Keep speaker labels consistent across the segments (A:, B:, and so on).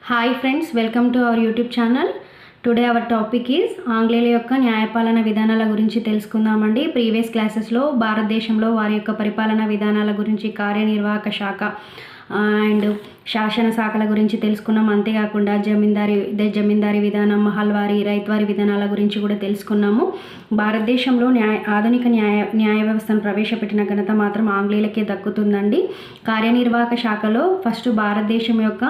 A: Hi friends, welcome to our YouTube channel. Today our topic is ఆంగ్లేయుల యొక్క న్యాయపాలన విధానాల గురించి తెలుసుకుందామండి. ప్రీవియస్ క్లాసెస్లో భారతదేశంలో వారి యొక్క పరిపాలన విధానాల గురించి, కార్యనిర్వాహక శాఖ అండ్ శాసన శాఖల గురించి తెలుసుకున్నాం. అంతేకాకుండా జమీందారీ విధానం, మహల్వారీ, రైత్వారీ విధానాల గురించి కూడా తెలుసుకున్నాము. భారతదేశంలో ఆధునిక న్యాయ వ్యవస్థను ప్రవేశపెట్టిన ఘనత మాత్రం ఆంగ్లేయులకే దక్కుతుందండి. కార్యనిర్వాహక శాఖలో ఫస్ట్ భారతదేశం యొక్క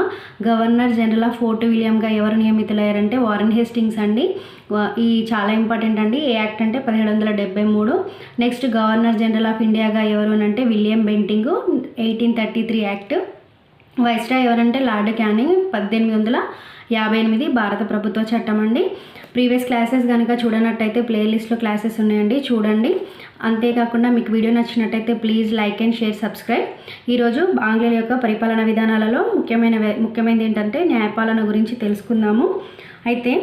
A: గవర్నర్ జనరల్ ఆఫ్ ఫోర్ట్ విలియంగా ఎవరు నియమితులయ్యారంటే వారెన్ హేస్టింగ్స్ అండి. ఈ చాలా ఇంపార్టెంట్ అండి. ఏ యాక్ట్ అంటే 1773. నెక్స్ట్ గవర్నర్ జనరల్ ఆఫ్ ఇండియాగా ఎవరు అంటే విలియం బెంటింగ్, 1833 యాక్ట్. వైస్రాయ్ ఎవరంటే లార్డ్ క్యానింగ్, 1858 భారత ప్రభుత్వ చట్టం అండి. ప్రీవియస్ క్లాసెస్ కనుక చూడనట్టయితే ప్లేలిస్ట్లో క్లాసెస్ ఉన్నాయండి, చూడండి. అంతేకాకుండా మీకు వీడియో నచ్చినట్టయితే please like and share, subscribe. ఈరోజు ఆంగ్లేయుల యొక్క పరిపాలన విధానాలలో ముఖ్యమైనది ఏంటంటే న్యాయపాలన గురించి తెలుసుకుందాము. అయితే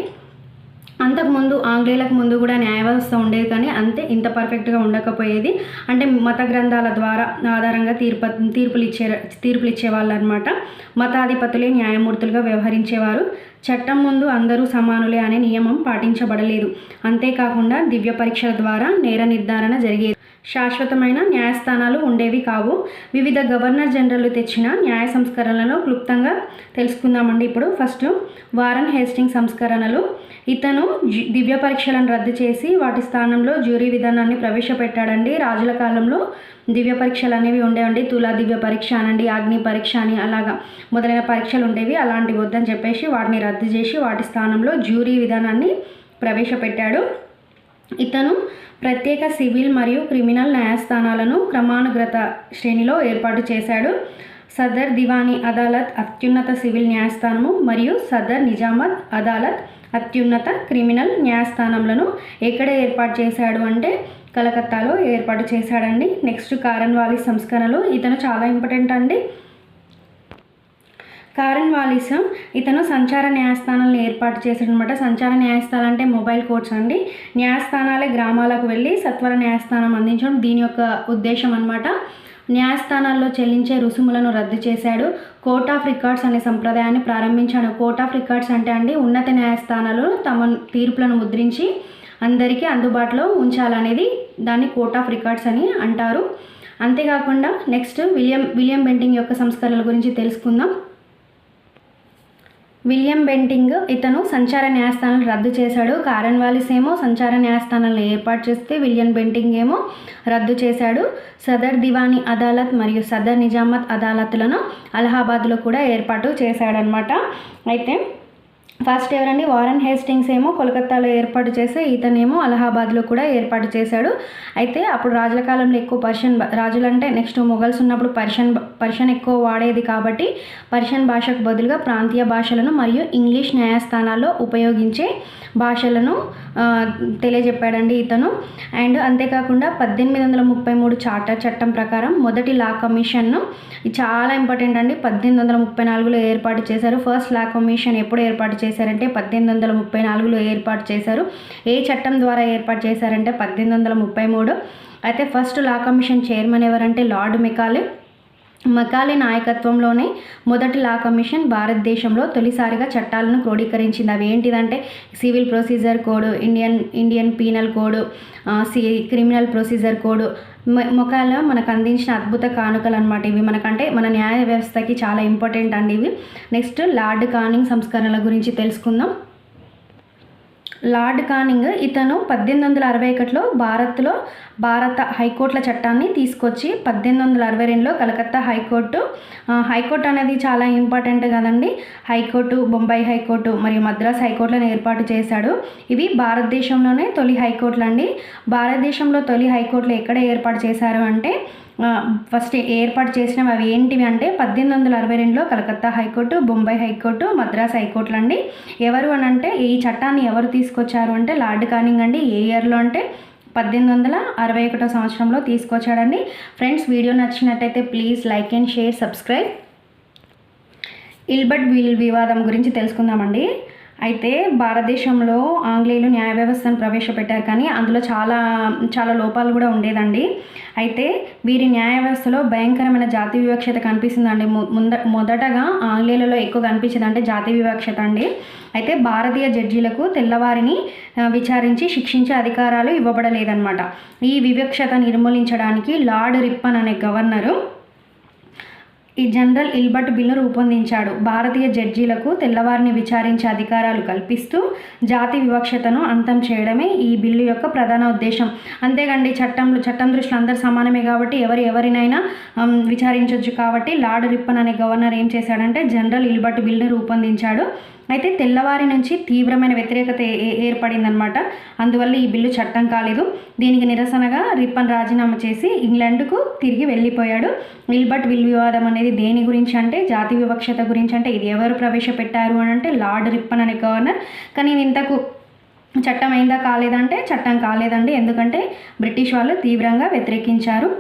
A: అంతకుముందు ఆంగ్లేయులకు ముందు కూడా న్యాయ వ్యవస్థ ఉండేది, కానీ ఇంత పర్ఫెక్ట్గా ఉండకపోయేది. అంటే మత గ్రంథాల ద్వారా ఆధారంగా తీర్పులు ఇచ్చేవాళ్ళు అనమాట. మతాధిపతులే న్యాయమూర్తులుగా వ్యవహరించేవారు. చట్టం ముందు అందరూ సమానులే అనే నియమం పాటించబడలేదు. అంతేకాకుండా దివ్య పరీక్షల ద్వారా నేర నిర్ధారణ జరిగేది. శాశ్వతమైన న్యాయస్థానాలు ఉండేవి కావు. వివిధ గవర్నర్ జనరల్ తెచ్చిన న్యాయ సంస్కరణలను క్లుప్తంగా తెలుసుకుందామండి. ఇప్పుడు ఫస్ట్ వారెన్ హేస్టింగ్స్ సంస్కరణలు. ఇతను దివ్య పరీక్షలను రద్దు చేసి వాటి స్థానంలో జ్యూరీ విధానాన్ని ప్రవేశపెట్టాడండి. రాజుల కాలంలో దివ్య పరీక్షలు అనేవి ఉండేవండి. తులా దివ్య పరీక్ష అనండి, అగ్ని పరీక్ష అని అలాగా మొదలైన పరీక్షలు ఉండేవి. అలాంటివి వద్దని చెప్పేసి వాటిని రద్దు చేసి వాటి స్థానంలో జ్యూరీ విధానాన్ని ప్రవేశపెట్టాడు. ఇతను ప్రత్యేక సివిల్ మరియు క్రిమినల్ న్యాయస్థానాలను క్రమానుగత శ్రేణిలో ఏర్పాటు చేశాడు. సదర్ దివానీ అదాలత్ అత్యున్నత సివిల్ న్యాయస్థానము మరియు సదర్ నిజామత్ అదాలత్ అత్యున్నత క్రిమినల్ న్యాయస్థానములను ఎక్కడ ఏర్పాటు చేశాడు అంటే కలకత్తాలో ఏర్పాటు చేశాడండి. నెక్స్ట్ కారన్వాలిస్ సంస్కరణలు. ఇతను చాలా ఇంపార్టెంట్ అండి. కారన్వాలిస్ ఇతను సంచార న్యాయస్థానాలను ఏర్పాటు చేశాడనమాట. సంచార న్యాయస్థానాలు అంటే మొబైల్ కోర్ట్స్ అండి. న్యాయస్థానాలే గ్రామాలకు వెళ్ళి సత్వర న్యాయస్థానం అందించడం దీని యొక్క ఉద్దేశం అనమాట. న్యాయస్థానాల్లో చెల్లించే రుసుములను రద్దు చేశాడు. కోర్ట్ ఆఫ్ రికార్డ్స్ అనే సంప్రదాయాన్ని ప్రారంభించాడు. కోర్ట్ ఆఫ్ రికార్డ్స్ అంటే అండి ఉన్నత న్యాయస్థానాలు తమ తీర్పులను ముద్రించి అందరికీ అందుబాటులో ఉంచాలనేది దాన్ని కోర్ట్ ఆఫ్ రికార్డ్స్ అని అంటారు. అంతేకాకుండా నెక్స్ట్ విలియం బెంటింగ్ యొక్క సంస్కరణల గురించి తెలుసుకుందాం. విలియం బెంటింగ్ ఇతను సంచార న్యాయస్థానాలను రద్దు చేశాడు. కారన్వాలిస్ ఏమో సంచార న్యాయస్థానాలను ఏర్పాటు చేస్తే విలియం బెంటింగ్ ఏమో రద్దు చేశాడు. సదర్ దివానీ అదాలత్ మరియు సదర్ నిజామత్ అదాలత్లను అలహాబాద్లో కూడా ఏర్పాటు చేశాడనమాట. అయితే ఫస్ట్ ఎవరండి వారెన్ హేస్టింగ్స్ ఏమో కోల్కతాలో ఏర్పాటు చేస్తే ఇతనేమో అలహాబాద్లో కూడా ఏర్పాటు చేశాడు. అయితే అప్పుడు రాజుల కాలంలో ఎక్కువ రాజులు అంటే నెక్స్ట్ మొఘల్స్ ఉన్నప్పుడు పర్షియన్ ఎక్కువ వాడేది కాబట్టి పర్షియన్ భాషకు బదులుగా ప్రాంతీయ భాషలను మరియు ఇంగ్లీష్ న్యాయస్థానాల్లో ఉపయోగించే భాషలను తెలియజెప్పాడండి ఇతను. అండ్ అంతేకాకుండా 1833 చార్టర్ చట్టం ప్రకారం మొదటి లా కమిషన్ను చాలా ఇంపార్టెంట్ అండి. 1834లో ఏర్పాటు చేశారు. ఫస్ట్ లా కమిషన్ ఎప్పుడు ఏర్పాటు చేశారంటే 1834లో ఏర్పాటు చేశారు. ఏ చట్టం ద్వారా ఏర్పాటు చేశారంటే 1833. అయితే ఫస్ట్ లా కమిషన్ చైర్మన్ ఎవరంటే లార్డ్ మెకాలే నాయకత్వంలోనే మొదటి లా కమిషన్ భారతదేశంలో తొలిసారిగా చట్టాలను క్రోడీకరించింది. అవి ఏంటిదంటే civil procedure code, Indian penal code, criminal procedure code. Macaulay మనకు అందించిన అద్భుత కానుకలు అనమాట ఇవి. మన న్యాయ వ్యవస్థకి చాలా ఇంపార్టెంట్ అండి ఇవి. నెక్స్ట్ లార్డ్ కానింగ్ సంస్కరణల గురించి తెలుసుకుందాం. లార్డ్ కానింగ్ ఇతను 1861లో భారత హైకోర్టుల చట్టాన్ని తీసుకొచ్చి 1862లో కలకత్తా హైకోర్టు అనేది చాలా ఇంపార్టెంట్ కదండి. హైకోర్టు, బొంబాయి హైకోర్టు మరియు మద్రాస్ హైకోర్టులను ఏర్పాటు చేశాడు. ఇవి భారతదేశంలోనే తొలి హైకోర్టులు అండి. భారతదేశంలో తొలి హైకోర్టులు ఎక్కడ ఏర్పాటు చేశారు అంటే ఫస్ట్ ఏర్పాటు చేసినవి అవి ఏంటివి అంటే 1862లో కలకత్తా హైకోర్టు, బొంబాయి హైకోర్టు, మద్రాస్ హైకోర్టులు అండి. ఎవరు అని అంటే ఈ చట్టాన్ని ఎవరు తీసుకొచ్చారు అంటే లార్డ్ కానింగ్ అండి. ఏ ఇయర్లో అంటే 1861 సంవత్సరంలో తీసుకొచ్చాడండి. ఫ్రెండ్స్, వీడియో నచ్చినట్టయితే please like and share, subscribe. Ilbert will వివాదం గురించి తెలుసుకుందామండి. అయితే భారతదేశంలో ఆంగ్లేయులు న్యాయ వ్యవస్థను ప్రవేశపెట్టారు, కానీ అందులో చాలా చాలా లోపాలు కూడా ఉండేదండి. అయితే వీరి న్యాయ వ్యవస్థలో భయంకరమైన జాతి వివక్షత కనిపిస్తుందండి. మొదటగా ఆంగ్లేయులలో ఎక్కువ కనిపించేది అంటే జాతి వివక్షత అండి. అయితే భారతీయ జడ్జీలకు తెల్లవారిని విచారించి శిక్షించే అధికారాలు ఇవ్వబడలేదన్నమాట. ఈ వివక్షత నిర్మూలించడానికి లార్డ్ రిప్పన్ అనే గవర్నరు ఈ జనరల్ ఇల్బర్ట్ బిల్లు రూపొందించాడు. భారతీయ జడ్జీలకు తెల్లవారిని విచారించే అధికారాలు కల్పిస్తూ జాతి వివక్షతను అంతం చేయడమే ఈ బిల్లు యొక్క ప్రధాన ఉద్దేశం. అంతేగాండి, చట్టం దృష్టిలో అందరు సమానమే కాబట్టి ఎవరినైనా విచారించవచ్చు. కాబట్టి లార్డ్ రిప్పన్ అనే గవర్నర్ ఏం చేశాడంటే జనరల్ ఇల్బర్ట్ బిల్లును రూపొందించాడు. అయితే తెల్లవారి నుంచి తీవ్రమైన వ్యతిరేకత ఏర్పడిందనమాట. అందువల్ల ఈ బిల్లు చట్టం కాలేదు. దీనికి నిరసనగా రిప్పన్ రాజీనామా చేసి ఇంగ్లాండ్కు తిరిగి వెళ్ళిపోయాడు. ఇల్బర్ట్ బిల్ వివాదం అనేది దేని గురించి అంటే జాతి వివక్షత గురించి. అంటే ఇది ఎవరు ప్రవేశపెట్టారు అని అంటే లార్డ్ రిప్పన్ అనే గవర్నర్. కానీ ఇది ఇంతకు చట్టం అయిందా కాలేదంటే చట్టం కాలేదండి, ఎందుకంటే బ్రిటిష్ వాళ్ళు తీవ్రంగా వ్యతిరేకించారు.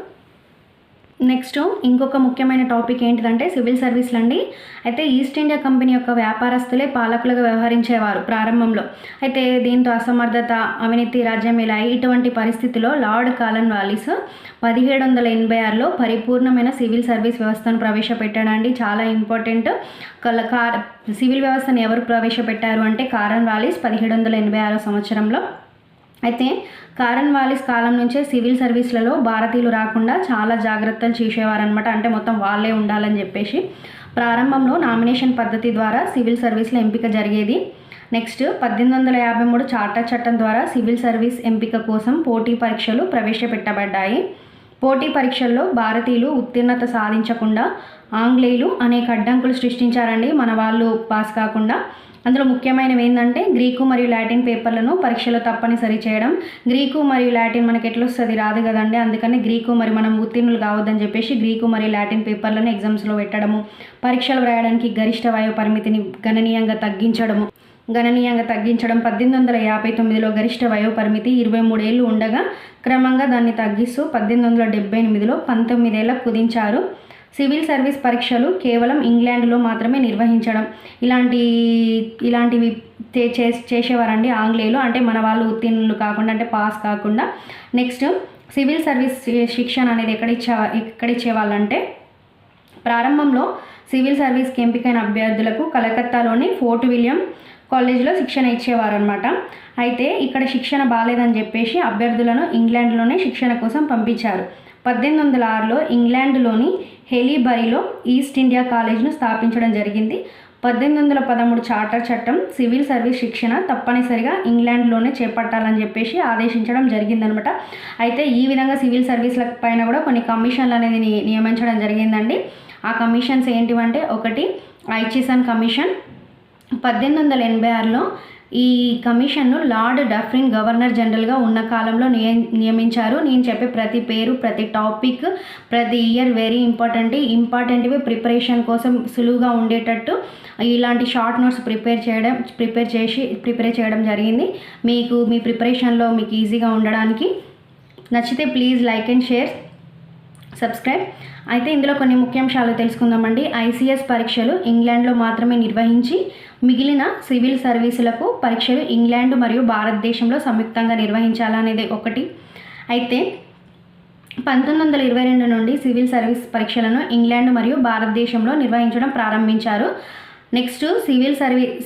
A: నెక్స్ట్ ఇంకొక ముఖ్యమైన టాపిక్ ఏంటిదంటే సివిల్ సర్వీస్లు అండి. అయితే ఈస్ట్ ఇండియా కంపెనీ యొక్క వ్యాపారస్తులే పాలకులుగా వ్యవహరించేవారు ప్రారంభంలో. అయితే దీంతో అసమర్థత, అవినీతి రాజ్యమేలాయి. ఇటువంటి పరిస్థితిలో లార్డ్ కార్న్వాలిస్ 1786లో పరిపూర్ణమైన సివిల్ సర్వీస్ వ్యవస్థను ప్రవేశపెట్టాడండి. చాలా ఇంపార్టెంట్. సివిల్ వ్యవస్థను ఎవరు ప్రవేశపెట్టారు అంటే కార్న్వాలిస్ 1786 సంవత్సరంలో. అయితే కార్న్వాలిస్ కాలం నుంచే సివిల్ సర్వీస్లలో భారతీయులు రాకుండా చాలా జాగ్రత్తలు చేసేవారనమాట. అంటే మొత్తం వాళ్ళే ఉండాలని చెప్పేసి. ప్రారంభంలో నామినేషన్ పద్ధతి ద్వారా సివిల్ సర్వీస్ల ఎంపిక జరిగేది. నెక్స్ట్ 1853 చార్టర్ చట్టం ద్వారా సివిల్ సర్వీస్ ఎంపిక కోసం పోటీ పరీక్షలు ప్రవేశపెట్టబడ్డాయి. పోటీ పరీక్షల్లో భారతీయులు ఉత్తీర్ణత సాధించకుండా ఆంగ్లేయులు అనేక అడ్డంకులు సృష్టించారండి, మన వాళ్ళు పాస్ కాకుండా. అందులో ముఖ్యమైనవి ఏంటంటే గ్రీకు మరియు లాటిన్ పేపర్లను పరీక్షలో తప్పనిసరి చేయడం. గ్రీకు మరియు లాటిన్ మనకి ఎట్లా వస్తుంది, రాదు కదండి. అందుకని గ్రీకు మరియు మనం ఉత్తీర్ణులు కావద్దని చెప్పేసి గ్రీకు మరియు లాటిన్ పేపర్లను ఎగ్జామ్స్లో పెట్టడము. పరీక్షలు వ్రాయడానికి గరిష్ట వయో పరిమితిని గణనీయంగా తగ్గించడం. 1859లో గరిష్ట వయో పరిమితి 23 ఏళ్ళు ఉండగా క్రమంగా దాన్ని తగ్గిస్తూ 1878లో 19 ఏళ్ళకు కుదించారు. సివిల్ సర్వీస్ పరీక్షలు కేవలం ఇంగ్లాండ్లో మాత్రమే నిర్వహించడం, ఇలాంటివి చేసేవారండి ఆంగ్లేయులు. అంటే మన వాళ్ళు ఉత్తీర్ణులు కాకుండా, అంటే పాస్ కాకుండా. నెక్స్ట్ సివిల్ సర్వీస్ శిక్షణ అనేది ఎక్కడిచ్చేవాళ్ళంటే ప్రారంభంలో సివిల్ సర్వీస్కి ఎంపికైన అభ్యర్థులకు కలకత్తాలోని ఫోర్ట్ విలియం కాలేజీలో శిక్షణ ఇచ్చేవారనమాట. అయితే ఇక్కడ శిక్షణ బాలేదని చెప్పేసి అభ్యర్థులను ఇంగ్లాండ్లోనే శిక్షణ కోసం పంపించారు. 1806లో ఇంగ్లాండ్లోని హెలీబరీలో ఈస్ట్ ఇండియా కాలేజ్ను స్థాపించడం జరిగింది. 1813 చార్టర్ చట్టం సివిల్ సర్వీస్ శిక్షణ తప్పనిసరిగా ఇంగ్లాండ్లోనే చేపట్టాలని చెప్పేసి ఆదేశించడం జరిగిందనమాట. అయితే ఈ విధంగా సివిల్ సర్వీస్ల పైన కూడా కొన్ని కమిషన్లు అనేది నియమించడం జరిగిందండి. ఆ కమిషన్స్ ఏంటివంటే, ఒకటి ఐచిసన్ కమిషన్. 1886లో ఈ కమిషన్ను లార్డ్ డఫ్రిన్ గవర్నర్ జనరల్గా ఉన్న కాలంలో నియమించారు. నేను చెప్పే ప్రతి పేరు, ప్రతి టాపిక్, ప్రతి ఇయర్ వెరీ ఇంపార్టెంట్వి ప్రిపరేషన్ కోసం సులువుగా ఉండేటట్టు ఇలాంటి షార్ట్ నోట్స్ ప్రిపేర్ చేయడం జరిగింది. మీకు మీ ప్రిపరేషన్లో మీకు ఈజీగా ఉండడానికి. నచ్చితే please like and share, subscribe. అయితే ఇందులో కొన్ని ముఖ్యాంశాలు తెలుసుకుందామండి. ఐసీఎస్ పరీక్షలు ఇంగ్లాండ్లో మాత్రమే నిర్వహించి మిగిలిన సివిల్ సర్వీసులకు పరీక్షలు ఇంగ్లాండ్ మరియు భారతదేశంలో సంయుక్తంగా నిర్వహించాలనేది ఒకటి. అయితే 1922 నుండి సివిల్ సర్వీస్ పరీక్షలను ఇంగ్లాండ్ మరియు భారతదేశంలో నిర్వహించడం ప్రారంభించారు. నెక్స్ట్ సివిల్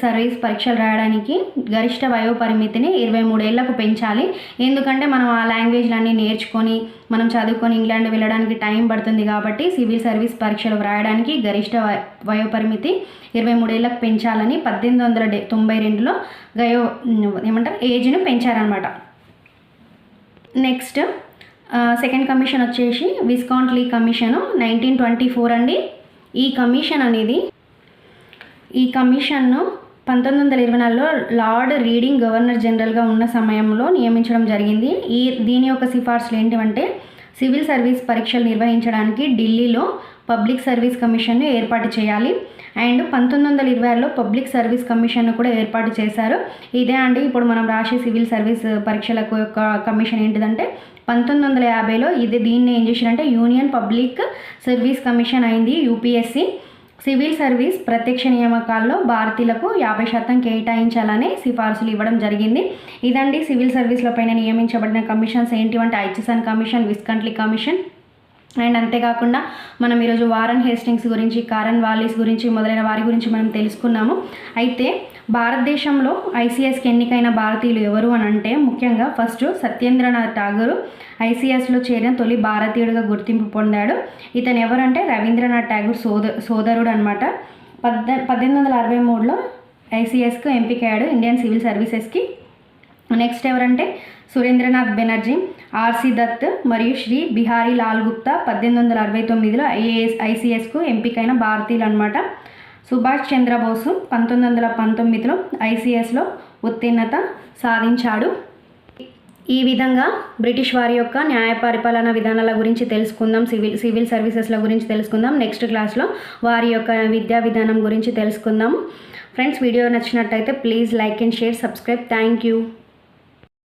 A: సర్వీస్ పరీక్షలు రాయడానికి గరిష్ట వయో పరిమితిని 23 ఏళ్లకు పెంచాలి. ఎందుకంటే మనం ఆ లాంగ్వేజ్లన్నీ నేర్చుకొని మనం చదువుకొని ఇంగ్లాండ్ వెళ్ళడానికి టైం పడుతుంది. కాబట్టి సివిల్ సర్వీస్ పరీక్షలు రాయడానికి గరిష్ట వయో పరిమితి 23 ఏళ్లకు పెంచాలని 1892లో ఏజ్ను పెంచారనమాట. నెక్స్ట్ సెకండ్ కమిషన్ వచ్చేసి విస్కాంట్లీ కమిషను 1924 అండి. ఈ కమిషన్ను 1924లో లార్డ్ రీడింగ్ గవర్నర్ జనరల్గా ఉన్న సమయంలో నియమించడం జరిగింది. దీని యొక్క సిఫార్సులు ఏంటివంటే, సివిల్ సర్వీస్ పరీక్షలు నిర్వహించడానికి ఢిల్లీలో పబ్లిక్ సర్వీస్ కమిషన్ను ఏర్పాటు చేయాలి. అండ్ 1926లో పబ్లిక్ సర్వీస్ కమిషన్ను కూడా ఏర్పాటు చేశారు. ఇదే అండి ఇప్పుడు మనం రాసే సివిల్ సర్వీస్ పరీక్షలకు యొక్క కమిషన్ ఏంటిదంటే 1950లో దీన్ని ఏం చేశారంటే యూనియన్ పబ్లిక్ సర్వీస్ కమిషన్ అయింది, యూపీఎస్సి. సివిల్ సర్వీస్ ప్రత్యక్ష నియామకాల్లో భారతీయులకు 50% కేటాయించాలని సిఫార్సులు ఇవ్వడం జరిగింది. ఇదండి సివిల్ సర్వీస్ల పైన నియమించబడిన కమిషన్స్ ఏంటివంటే ఐచిసన్ కమిషన్, విస్కంట్లీ కమిషన్. అండ్ అంతేకాకుండా మనం ఈరోజు వారన్ హేస్టింగ్స్ గురించి, కారన్ వాల్లిస్ గురించి మొదలైన వారి గురించి మనం తెలుసుకున్నాము. అయితే భారతదేశంలో ఐసీఎస్కి ఎన్నికైన భారతీయులు ఎవరు అని అంటే ముఖ్యంగా ఫస్ట్ సత్యేంద్రనాథ్ ఠాగూర్ ఐసీఎస్లో చేరిన తొలి భారతీయుడిగా గుర్తింపు పొందాడు. ఇతను ఎవరంటే రవీంద్రనాథ్ ఠాగూర్ సోదరుడు అనమాట. 1863లో ఐసీఎస్కు ఎంపికయ్యాడు, ఇండియన్ సివిల్ సర్వీసెస్కి. నెక్స్ట్ ఎవరంటే సురేంద్రనాథ్ బెనర్జీ, ఆర్సి దత్ మరియు శ్రీ బిహారీ లాల్ గుప్తా 1869లో ఐసీఎస్కు ఎంపికైన భారతీయులు అనమాట. సుభాష్ చంద్రబోసు 1919లో ఐసీఎస్లో ఉత్తీర్ణత సాధించాడు. ఈ విధంగా బ్రిటిష్ వారి యొక్క న్యాయ పరిపాలన విధానాల గురించి తెలుసుకుందాం, సివిల్ సర్వీసెస్ల గురించి తెలుసుకుందాం. నెక్స్ట్ క్లాస్లో వారి యొక్క విద్యా విధానం గురించి తెలుసుకుందాము. ఫ్రెండ్స్, వీడియో నచ్చినట్టయితే please like and share, subscribe. Thank you.